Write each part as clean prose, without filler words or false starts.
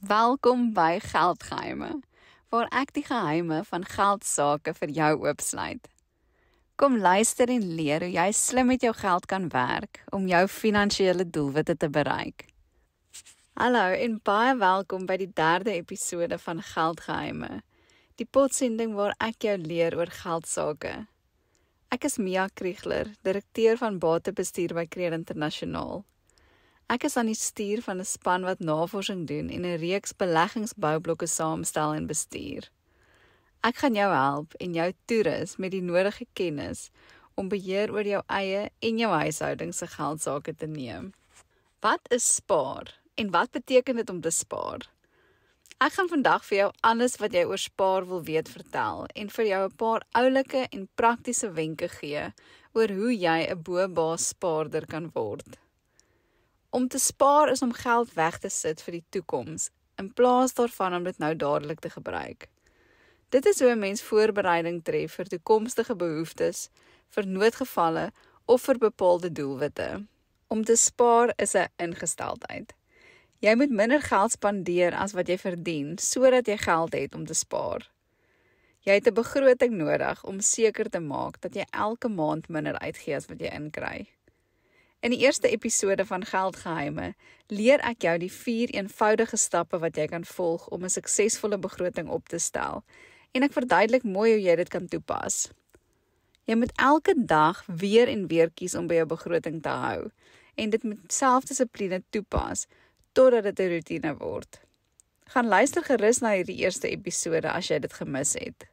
Welkom by Geldgeheime, waar ek die geheime van geldsaake vir jou oopsluit. Kom luister en leer hoe jy slim met jou geld kan werk om jou finansiële doelwitte te bereik. Hallo en baie welkom by die 3de episode van Geldgeheime, die potsending waar ek jou leer oor geldsaake. Ek is Mia Kriegler, direkteur van batebestuur by Creer Internasionaal. Ek is aan die stuur van 'n span wat navorsing doen en 'n reeks beleggingsboublokke saamstel en bestuur. Ek gaan jou help en jou toerus met die nodige kennis om beheer oor jou eie en jou huishouding se geldsaake te neem. Wat is spaar en wat beteken dit om te spaar? Ek gaan vandag vir jou alles wat jy oor spaar wil weet vertel en vir jou 'n paar oulike en praktiese wenke gee oor hoe jy 'n bo-baas spaarder kan word. Om te spaar is om geld weg te sit vir die toekoms, in plaas daarvan om dit nou dadelik te gebruik. Dit is hoe 'n mens voorbereiding tref vir toekomstige behoeftes, vir noodgevalle of vir bepaalde doelwitte. Om te spaar is 'n ingesteldheid. Jy moet minder geld spandeer as wat jy verdien, sodat jy geld het om te spaar. Jy het 'n begroting nodig om seker te maak dat jy elke maand minder uitgee as wat jy inkry. In die eerste episode van Geldgeheime leer ek jou die 4 eenvoudige stappe wat jy kan volg om 'n suksesvolle begroting op te stel en ek verduidelik mooi hoe jy dit kan toepas. Jy moet elke dag weer en weer kies om by jou begroting te hou en dit met selfdissipline toepas totdat dit 'n roetine word. Gaan luister gerus na hierdie eerste episode as jy dit gemis het.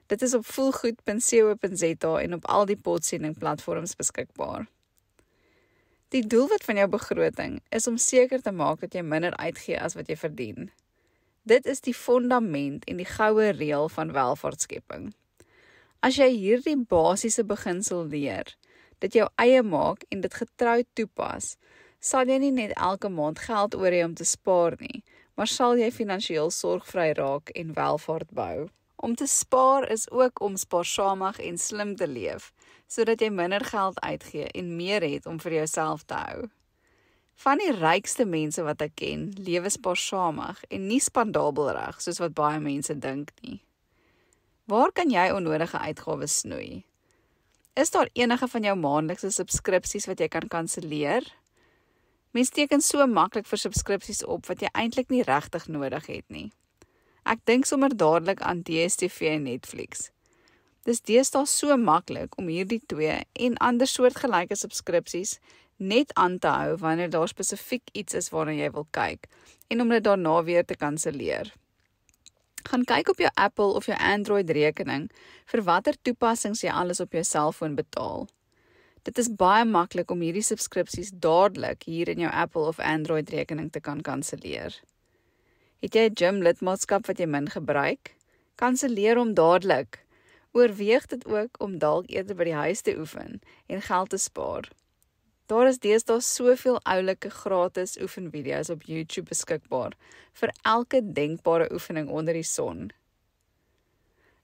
Dit is op voelgoed.co.za en op al die potsending platforms beskikbaar. Die doelwit van jou begroting is om seker te maak dat jy minder uitgee as wat jy verdien. Dit is die fondament en die goue reël van welvaartskepping. As jy hierdie basiese beginsel leer, dit jou eie maak en dit getrou toepas, sal jy nie net elke maand geld oor hê om te spaar nie, maar sal jy finansiëel sorgvry raak en welvaart bou. Om te spaar is ook om spaarsamig en slim te leef, sodat jy minder geld uitgee en meer het om vir jouself te hou. Van die rykste mense wat ek ken, lewe spaarsamig en nie spandabelrig soos wat baie mense dink nie. Waar kan jy onnodige uitgawes snoei? Is daar enige van jou maandelikse subskripsies wat jy kan kanselleer? Mens teken so maklik vir subskripsies op wat jy eintlik nie regtig nodig het nie. Ek dink sommer dadelik aan DStv en Netflix. Dis deesdae so maklik om hierdie 2 en ander soortgelyke subskripsies net aan te hou wanneer daar spesifiek iets is waarna jy wil kyk en om dit daarna weer te kanselleer. Gaan kyk op jou Apple of jou Android rekening vir watter toepassings jy alles op jou selfoon betaal. Dit is baie maklik om hierdie subskripsies dadelik hier in jou Apple of Android rekening te kan kanselleer. Het jy 'n gym lidmaatskap wat jy min gebruik? Kanselleer hom dadelik. Oorweeg dit ook om dalk eerder by die huis te oefen en geld te spaar. Daar is deesdae soveel oulike gratis oefenvideo's op YouTube beskikbaar vir elke denkbare oefening onder die son.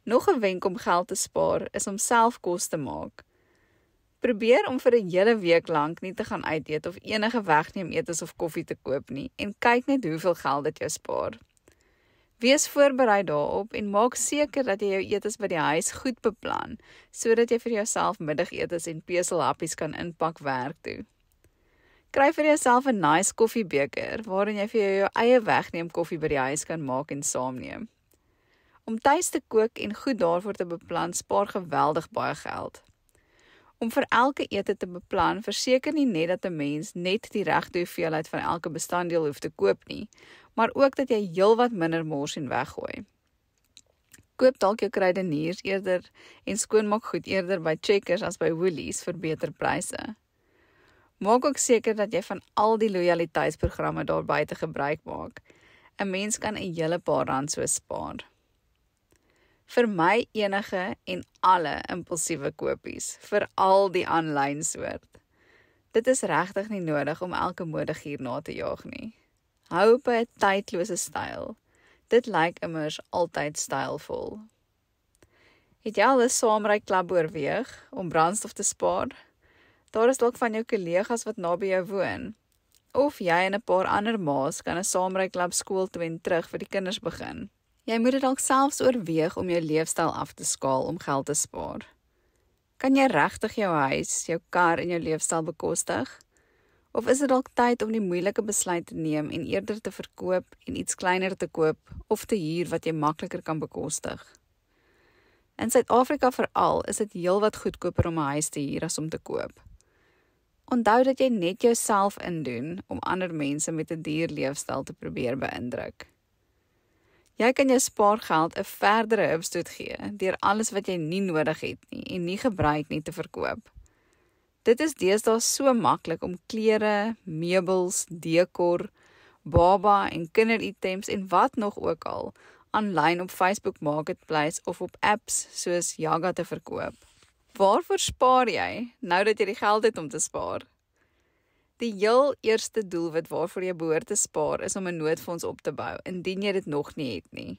Nog 'n wenk om geld te spaar is om self kos te maak. Probeer om vir 'n hele week lank nie te gaan uit eet of enige wegneem etes of koffie te koop nie en kyk net hoeveel geld dit jou spaar. Wees voorberei daarop en maak seker dat jy jou etes by die huis goed beplan, sodat jy vir jouself middagetes en peselhappies kan inpak werk toe. Kry vir jouself 'n nice koffiebeker waarin jy vir jou eie wegneem koffie by die huis kan maak en saamneem. Om tuis te kook en goed daarvoor te beplan spaar geweldig baie geld. Om vir elke ete te beplan, verseker nie net dat 'n mens net die regte hoeveelheid van elke bestanddeel hoef te koop nie, maar ook dat jy heelwat minder mors en weggooi. Koop dalk jou kruideniers eerder en skoonmaakgoed eerder by Checkers as by Woolies vir beter pryse. Maak ook seker dat jy van al die lojaliteitsprogramme daar buite gebruik maak. 'n Mens kan 'n hele paar rand so spaar. Vermy enige en alle impulsiewe kopies, veral die aanlyn soort. Dit is regtig nie nodig om elke modegier na te jaag nie. Hou op 'n tydlose styl. Dit lyk immers altyd stylvol. Het jy al 'n saamry-klub oorweeg om brandstof te spaar? Daar is dalk van jou kollegas wat naby jou woon. Of jy en 'n paar ander ma's kan 'n saamryklap skool toe en terug vir die kinders begin. Jy moet dit dalk selfs oorweeg om jou leefstyl af te skaal om geld te spaar. Kan jy regtig jou huis, jou kar en jou leefstyl bekostig? Of is dit dalk tyd om die moeilike besluit te neem en eerder te verkoop en iets kleiner te koop of te huur wat jy makliker kan bekostig? In Suid-Afrika veral is dit heelwat goedkoper om 'n huis te huur as om te koop. Onthou dat jy net jouself indoen om ander mense met 'n duur leefstyl te probeer beïndruk. Jy kan jou spaargeld 'n verdere hupstoot gee deur alles wat jy nie nodig het nie en nie gebruik nie te verkoop. Dit is deesdae so maklik om klere, meubels, dekor, baba en kinderitems en wat nog ook al aanlyn op Facebook Marketplace of op apps soos Jaga te verkoop. Waarvoor spaar jy nou dat jy die geld het om te spaar? Die heel eerste doelwit waarvoor jy behoort te spaar is om 'n noodfonds op te bou, indien jy dit nog nie het nie.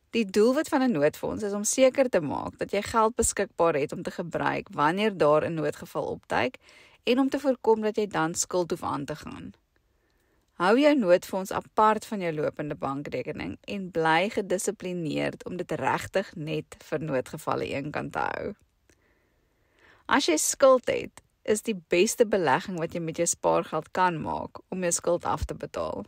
Die doelwit van 'n noodfonds is om seker te maak dat jy geld beskikbaar het om te gebruik wanneer daar 'n noodgeval opduik en om te voorkom dat jy dan skuld hoef aan te gaan. Hou jou noodfonds apart van jou lopende bankrekening en bly gedissiplineerd om dit regtig net vir noodgevalle eenkant te hou. As jy skuld het, is die beste belegging wat jy met jou spaargeld kan maak om jou skuld af te betaal.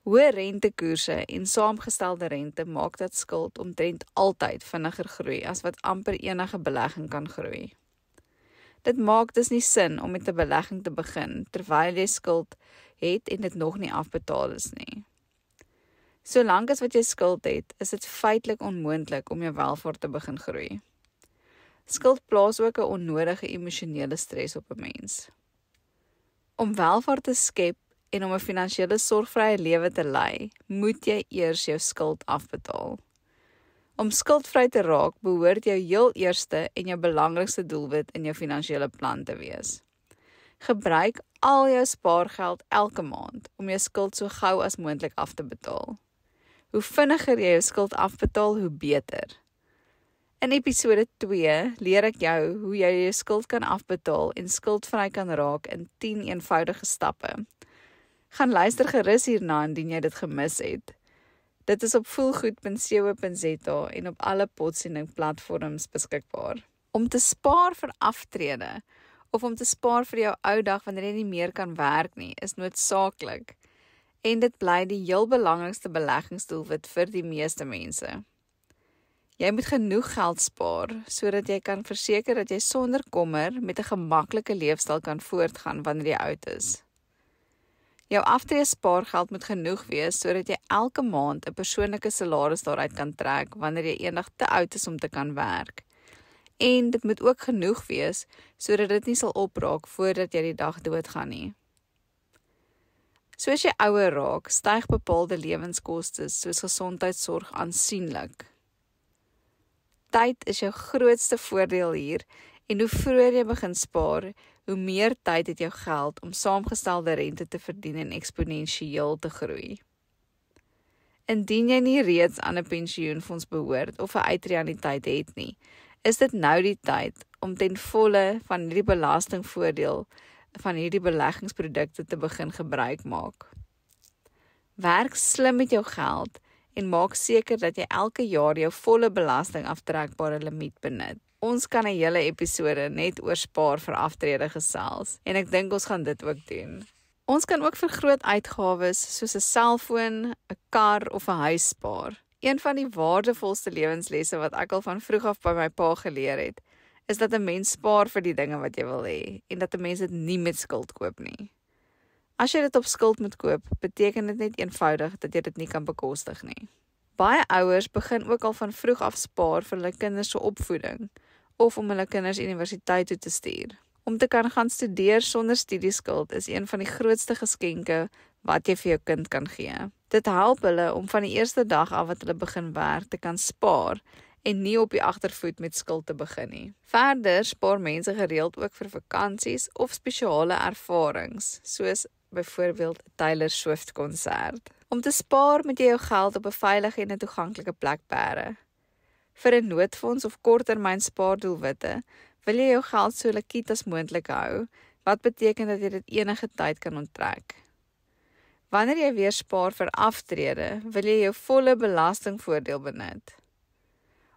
Hoë rentekoerse en saamgestelde rente maak dat skuld omtrent altyd vinniger groei as wat amper enige belegging kan groei. Dit maak dus nie sin om met 'n belegging te begin terwyl jy skuld het en dit nog nie afbetaal is nie. Solank as wat jy skuld het, is dit feitelik onmoontlik om jou welvaart te begin groei. Skuld plaas ook 'n onnodige emosionele stres op 'n mens. Om welvaart te skep en om 'n finansiële sorgvrye lewe te lei, moet jy eers jou skuld afbetaal. Om skuldvry te raak, behoort jou heel eerste en jou belangrikste doelwit in jou finansiële plan te wees. Gebruik al jou spaargeld elke maand om jou skuld so gou as moontlik af te betaal. Hoe vinniger jy jou skuld afbetaal, hoe beter. In episode 2 leer ek jou hoe jy jou skuld kan afbetaal en skuldvry kan raak in 10 eenvoudige stappe. Gaan luister gerus hierna indien jy dit gemis het. Dit is op voelgoed.co.za en op alle podsending platforms beskikbaar. Om te spaar vir aftrede of om te spaar vir jou ou dag wanneer jy nie meer kan werk nie, is noodsaaklik. En dit bly die heel belangrikste beleggingsdoelwit vir die meeste mense. Jy moet genoeg geld spaar, sodat jy kan verseker dat jy sonder kommer met 'n gemaklike leefstyl kan voortgaan wanneer jy oud is. Jou aftrede spaargeld moet genoeg wees, sodat jy elke maand 'n persoonlike salaris daaruit kan trek wanneer jy eendag te oud is om te kan werk. En dit moet ook genoeg wees, sodat dit nie sal opraak voordat jy die dag doodgaan nie. Soos jy ouer raak, styg bepaalde lewenskoste soos gesondheidsorg aansienlik. Tyd is jou grootste voordeel hier en hoe vroeër jy begin spaar, hoe meer tyd het jou geld om saamgestelde rente te verdien en eksponensieel te groei. Indien jy nie reeds aan 'n pensioenfonds behoort of 'n uitreaniteit het nie, is dit nou die tyd om ten volle van hierdie belastingvoordeel van hierdie beleggingsprodukte te begin gebruik maak. Werk slim met jou geld en maak seker dat jy elke jaar jou volle belastingaftrekbare limiet benut. Ons kan 'n hele episode net oor spaar vir aftrede gesels en ek dink ons gaan dit ook doen. Ons kan ook vir groot uitgawes soos 'n selfoon, 'n kar of 'n huis spaar. Een van die waardevolste lewenslesse wat ek al van vroeg af by my pa geleer het, is dat 'n mens spaar vir die dinge wat jy wil hê en dat 'n mens dit nie met skuld koop nie. As jy dit op skuld moet koop, beteken dit net eenvoudig dat jy dit nie kan bekostig nie. Baie ouers begin ook al van vroeg af spaar vir hulle kinders se opvoeding of om hulle kinders universiteit toe te stuur. Om te kan gaan studeer sonder studieskuld is een van die grootste geskenke wat jy vir jou kind kan gee. Dit help hulle om van die eerste dag af wat hulle begin werk te kan spaar en nie op die agtervoet met skuld te begin nie. Verder spaar mense gereeld ook vir vakansies of spesiale ervarings, soos byvoorbeeld 'n Taylor Swift konsert. Om te spaar moet jy jou geld op 'n veilige en 'n toeganklike plek bære. Vir 'n noodfonds of korttermyn spaardoelwitte wil jy jou geld so likwid as moontlik hou, Wat beteken dat jy dit enige tyd kan onttrek? Wanneer jy weer spaar vir aftrede, wil jy jou volle belastingvoordeel benut.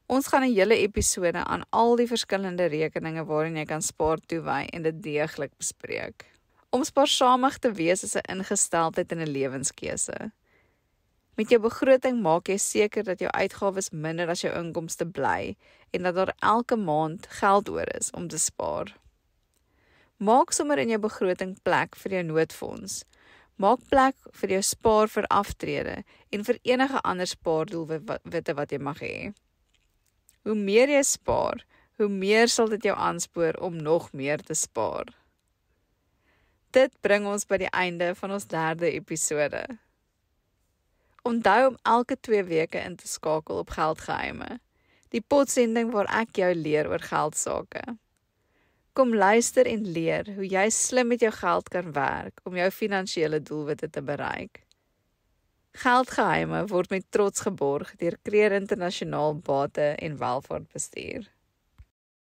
Ons gaan 'n hele episode aan al die verskillende rekeninge waarin jy kan spaar toewy en dit deeglik bespreek. Om spaarsamig te wees is 'n ingesteldheid en 'n lewenskeuse. Met jou begroting maak jy seker dat jou uitgawes minder as jou inkomste bly en dat daar elke maand geld oor is om te spaar. Maak sommer in jou begroting plek vir jou noodfonds. Maak plek vir jou spaar vir aftrede en vir enige ander spaardoelwitte wat jy mag hê. Hoe meer jy spaar, hoe meer sal dit jou aanspoor om nog meer te spaar. Dit bring ons by die einde van ons 3de episode. Onthou om elke 2 weke in te skakel op Geldgeheime, die potsending waar ek jou leer oor geldsaake. Kom luister en leer hoe jy slim met jou geld kan werk om jou finansiële doelwitte te bereik. Geldgeheime word met trots geborg deur Kreer Internasionaal Bate en Welvaartbestuur.